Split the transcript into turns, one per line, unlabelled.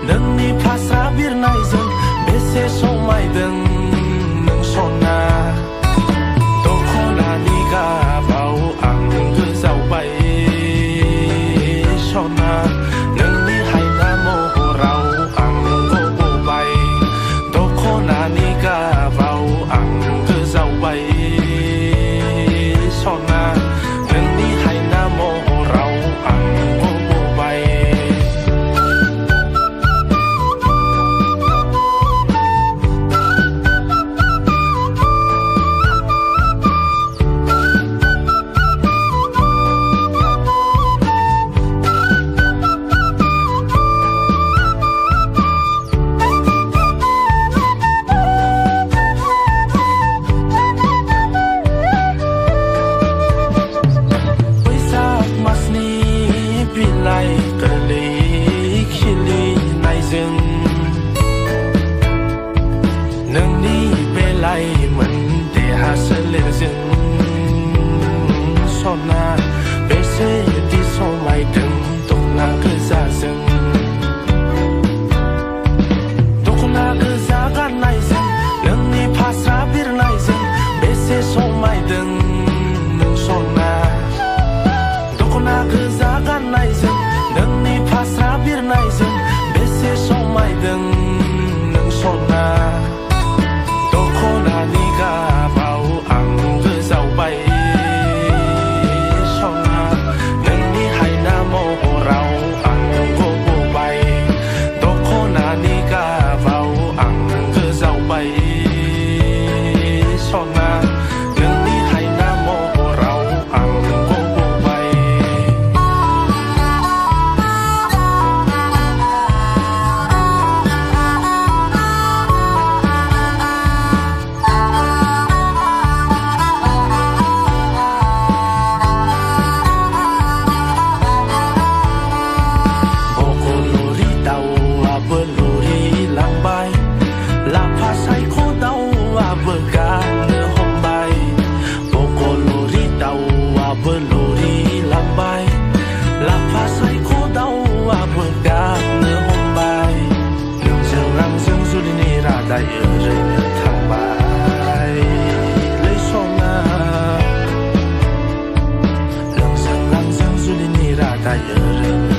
नोंनि फास्रा बिरनायजों बेसे समायदों नों सना दखनानि गाबाव आं गोजावबाय सना नोंनि हायना महराव आं गबबाय दखनानि गाबाव आं गोजावबाय सना नोंनि हायना महराव आं गबबाय गोरलै खिलिनायजों नोंनि बे लाइमोन देहा सोलेरजों सना बेसेदि समायदों दखना गोजाजों दखना गोजा गाननायजों नोंनि फास्रा बिरनायजों बेसे समायदों नों सना दखना गोजा गाननायजों नोंनि फास्रा बिरनायजों बेसे समायदों नों सना दखनानि गाबाव आं गोजावबाय सना नोंनि हायना महराव आं गबबाय दखनानि गाबाव आं गोजावबाय सना नोंनि हायना महराव आं गबबाय लाफा सायख' दाउआबो गानो हमबाय बगलरि दाउआबो लरिलांबाय लाफा सायख' दाउआबो गानो हमबाय नोंजों आंजों जुलिनि रादाय ओरैनो थांबाय लै सना नोंजों आंजों जुलिनि रादाय ओरैनो